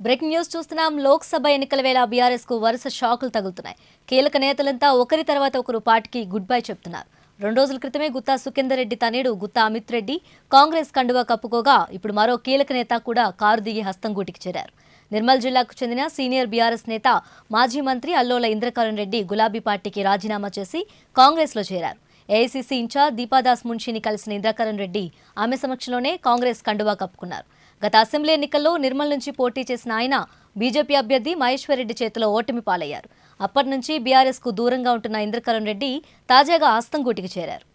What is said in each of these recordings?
Breaking news చూస్తున్నాం. లోక్సభ ఎన్నికల వేళ బీఆర్ఎస్ కు వరుస షాకులు తగులుతున్నాయి. కీలక నేతలంతా ఒకరి తర్వాత ఒకరు పార్టీకి గుడ్ బై చెప్తున్నారు. 2 రోజుల క్రితమే గుత్తా సుఖేందర్ రెడ్డి తనయుడు గుత్తా అమిత్ రెడ్డి కాంగ్రెస్ కండువా కప్పుకోగా ఇప్పుడు మరో కీలక నేత కూడా కారు దిగి హస్తంగూటికి చేరారు. నిర్మల్ జిల్లాకు చెందిన సీనియర్ బీఆర్ఎస్ నేత మాజీ మంత్రి అల్లోల ఇంద్రకరణ్ రెడ్డి గులాబీ పార్టీకి రాజీనామా చేసి కాంగ్రెస్ లో చేరారు. ఏఐసీసీ ఇన్ఛార్జ్ దీపాదాస్ మున్షిని కలిసిన ఇంద్రకరణ్ రెడ్డి ఆమె సమక్షంలోనే కాంగ్రెస్ కండువా కప్పుకున్నారు. గత అసెంబ్లీ ఎన్నికల్లో నిర్మల్ నుంచి పోటీ చేసిన ఆయన బీజేపీ అభ్యర్థి మహేశ్వర్ రెడ్డి చేతిలో ఓటమి పాలయ్యారు. అప్పటి నుంచి బీఆర్ఎస్ కు దూరంగా ఉంటున్న ఇంద్రకరణ్ రెడ్డి తాజాగా హస్తంగూటికి చేరారు.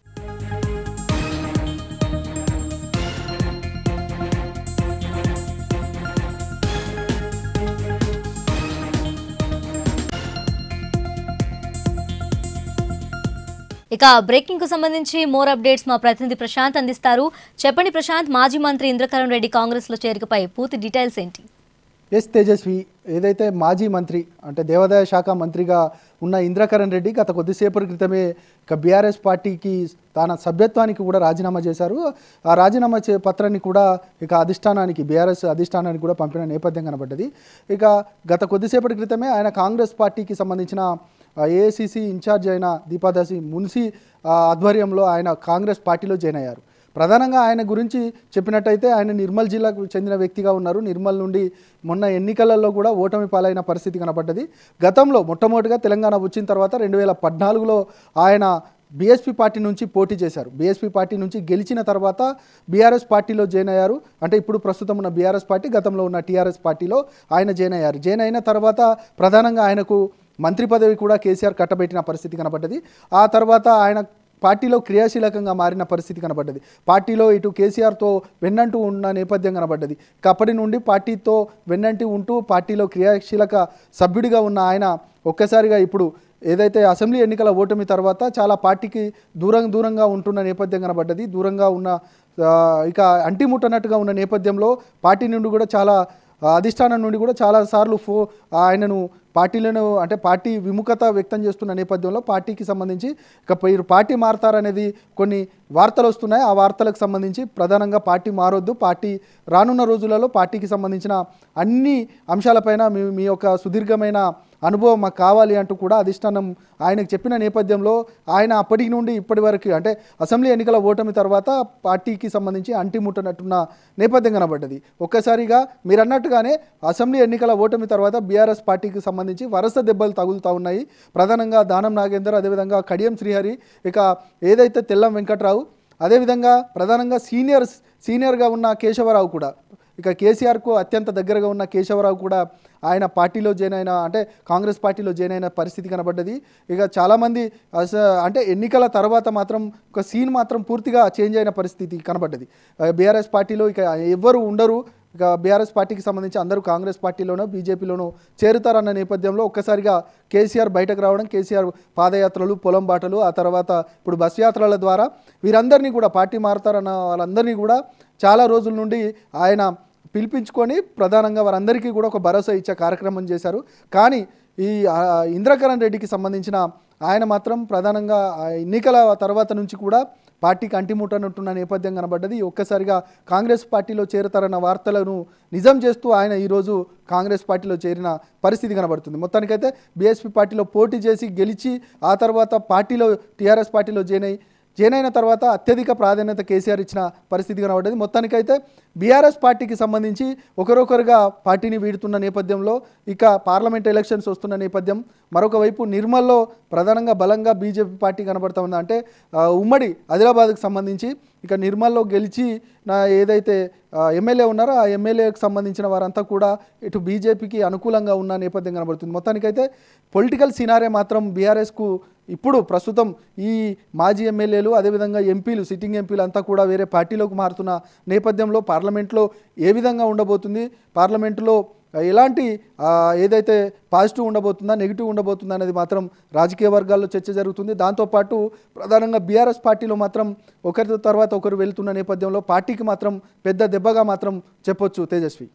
ఇక బ్రేకింగ్ కు సంబంధించి మోర్ అప్డేట్స్ మా ప్రతినిధి ప్రశాంత్ అందిస్తారు. చెప్పండి ప్రశాంత్, మాజీ మంత్రి ఇంద్రకరణ్ రెడ్డి కాంగ్రెస్ లో చేరికపై పూర్తి డీటెయిల్స్ ఏంటి? తేజస్వి, ఏదైతే మాజీ మంత్రి అంటే దేవాదాయ శాఖ మంత్రిగా ఉన్న ఇంద్రకరణ్ రెడ్డి గత కొద్దిసేపటి క్రితమే ఇక బీఆర్ఎస్ పార్టీకి తన సభ్యత్వానికి కూడా రాజీనామా చేశారు. ఆ రాజీనామా పత్రాన్ని కూడా ఇక అధిష్టానానికి బీఆర్ఎస్ అధిష్టానానికి కూడా పంపిన నేపథ్యం కనబడ్డది. ఇక గత కొద్దిసేపటి క్రితమే ఆయన కాంగ్రెస్ పార్టీకి సంబంధించిన ఏఐసీసీ ఇన్ఛార్జ్ అయిన దీపాదాసి మున్షి ఆధ్వర్యంలో ఆయన కాంగ్రెస్ పార్టీలో జాయిన్ అయ్యారు. ప్రధానంగా ఆయన గురించి చెప్పినట్టయితే ఆయన నిర్మల్ జిల్లాకు చెందిన వ్యక్తిగా ఉన్నారు. నిర్మల్ నుండి మొన్న ఎన్నికలలో కూడా ఓటమి పాలైన పరిస్థితి కనబడ్డది. గతంలో మొట్టమొదటిగా తెలంగాణ వచ్చిన తర్వాత 2014లో ఆయన బీఎస్పీ పార్టీ నుంచి పోటీ చేశారు. బీఎస్పీ పార్టీ నుంచి గెలిచిన తర్వాత బీఆర్ఎస్ పార్టీలో జాయిన్ అయ్యారు. అంటే ఇప్పుడు ప్రస్తుతం ఉన్న బీఆర్ఎస్ పార్టీ, గతంలో ఉన్న టీఆర్ఎస్ పార్టీలో ఆయన జాయిన్ అయ్యారు. జాయిన్ అయిన తర్వాత ప్రధానంగా ఆయనకు మంత్రి పదవి కూడా కేసీఆర్ కట్టబెట్టిన పరిస్థితి కనబడ్డది. ఆ తర్వాత ఆయన పార్టీలో క్రియాశీలకంగా మారిన పరిస్థితి కనబడ్డది. పార్టీలో ఇటు కేసీఆర్తో వెన్నంటూ ఉన్న నేపథ్యం కనబడ్డది. అప్పటి నుండి పార్టీతో వెన్నంటి ఉంటూ పార్టీలో క్రియాశీలక సభ్యుడిగా ఉన్న ఆయన ఒక్కసారిగా ఇప్పుడు ఏదైతే అసెంబ్లీ ఎన్నికల ఓటమి తర్వాత చాలా పార్టీకి దూరంగా ఉంటున్న నేపథ్యం కనబడ్డది. దూరంగా ఉన్న ఇక అంటిముట్టనట్టుగా ఉన్న నేపథ్యంలో పార్టీ నుండి కూడా చాలా అధిష్టానం నుండి కూడా చాలాసార్లు ఆయనను పార్టీలను అంటే పార్టీ విముఖత వ్యక్తం చేస్తున్న నేపథ్యంలో పార్టీకి సంబంధించి ఇక పార్టీ మారతారనేది కొన్ని వార్తలు వస్తున్నాయి. ఆ వార్తలకు సంబంధించి ప్రధానంగా పార్టీ మారొద్దు, పార్టీ రానున్న రోజులలో పార్టీకి సంబంధించిన అన్ని అంశాలపైన మీ యొక్క సుదీర్ఘమైన అనుభవం మాకు కావాలి అంటూ కూడా అధిష్టానం ఆయనకు చెప్పిన నేపథ్యంలో ఆయన అప్పటి నుండి ఇప్పటి వరకు అంటే అసెంబ్లీ ఎన్నికల ఓటమి తర్వాత పార్టీకి సంబంధించి అంటిముట్టనట్టున్న నేపథ్యం కనబడ్డది. ఒక్కసారిగా మీరు అన్నట్టుగానే అసెంబ్లీ ఎన్నికల ఓటమి తర్వాత బీఆర్ఎస్ పార్టీకి సంబంధించి వరుస దెబ్బలు తగులుతూ ఉన్నాయి. ప్రధానంగా దానం నాగేందర్, అదేవిధంగా కడియం శ్రీహరి, ఇక ఏదైతే తెల్లం వెంకట్రావు, అదేవిధంగా ప్రధానంగా సీనియర్గా ఉన్న కేశవరావు కూడా, ఇక కేసీఆర్కు అత్యంత దగ్గరగా ఉన్న కేశవరావు కూడా ఆయన పార్టీలో జాయిన్ అయిన అంటే కాంగ్రెస్ పార్టీలో జాయిన్ అయిన పరిస్థితి కనబడ్డది. ఇక చాలామంది అంటే ఎన్నికల తర్వాత మాత్రం ఒక సీన్ మాత్రం పూర్తిగా చేంజ్ అయిన పరిస్థితి కనబడ్డది. బీఆర్ఎస్ పార్టీలో ఇక ఎవ్వరు ఉండరు. ఇక బీఆర్ఎస్ పార్టీకి సంబంధించి అందరూ కాంగ్రెస్ పార్టీలోనో బీజేపీలోనో చేరుతారన్న నేపథ్యంలో ఒక్కసారిగా కేసీఆర్ బయటకు రావడం, కేసీఆర్ పాదయాత్రలు, పొలం బాటలు, ఆ తర్వాత ఇప్పుడు బస్ యాత్రల ద్వారా వీరందరినీ కూడా పార్టీ మారుతారన్న వాళ్ళందరినీ కూడా చాలా రోజుల నుండి ఆయన పిలిపించుకొని ప్రధానంగా వారందరికీ కూడా ఒక భరోసా ఇచ్చే కార్యక్రమం చేశారు. కానీ ఈ ఇంద్రకరణ్ రెడ్డికి సంబంధించిన ఆయన మాత్రం ప్రధానంగా ఎన్నికల తర్వాత నుంచి కూడా పార్టీకి అంటిముట్టనుంటున్న నేపథ్యం కనబడ్డది. ఒక్కసారిగా కాంగ్రెస్ పార్టీలో చేరుతారన్న వార్తలను నిజం చేస్తూ ఆయన ఈరోజు కాంగ్రెస్ పార్టీలో చేరిన పరిస్థితి కనబడుతుంది. మొత్తానికైతే బీఎస్పీ పార్టీలో పోటీ చేసి గెలిచి ఆ తర్వాత పార్టీలో టీఆర్ఎస్ పార్టీలో జాయిన్ అయిన తర్వాత అత్యధిక ప్రాధాన్యత కేసీఆర్ ఇచ్చిన పరిస్థితి కనబడ్డది. మొత్తానికైతే బీఆర్ఎస్ పార్టీకి సంబంధించి ఒకరొకరుగా పార్టీని వీడుతున్న నేపథ్యంలో ఇక పార్లమెంట్ ఎలక్షన్స్ వస్తున్న నేపథ్యం, మరొక వైపు నిర్మల్లో ప్రధానంగా బలంగా బీజేపీ పార్టీ కనబడుతూ ఉంది. అంటే ఉమ్మడి ఆదిలాబాద్కు సంబంధించి ఇక నిర్మల్లో గెలిచి ఏదైతే ఎమ్మెల్యే ఉన్నారో ఆ ఎమ్మెల్యేకి సంబంధించిన వారంతా కూడా ఇటు బీజేపీకి అనుకూలంగా ఉన్న నేపథ్యం కనబడుతుంది. మొత్తానికైతే పొలిటికల్ సినారే మాత్రం బీఆర్ఎస్కు ఇప్పుడు ప్రస్తుతం ఈ మాజీ ఎమ్మెల్యేలు, అదేవిధంగా ఎంపీలు, సిట్టింగ్ ఎంపీలు అంతా కూడా వేరే పార్టీలోకి మారుతున్న నేపథ్యంలో పార్లమెంట్లో ఏ విధంగా ఉండబోతుంది, పార్లమెంటులో ఎలాంటి ఏదైతే పాజిటివ్ ఉండబోతుందా, నెగిటివ్ ఉండబోతుందా అనేది మాత్రం రాజకీయ వర్గాల్లో చర్చ జరుగుతుంది. దాంతోపాటు ప్రధానంగా బీఆర్ఎస్ పార్టీలో మాత్రం ఒకరి తర్వాత ఒకరు వెళ్తున్న నేపథ్యంలో పార్టీకి మాత్రం పెద్ద దెబ్బగా మాత్రం చెప్పొచ్చు. తేజస్వి.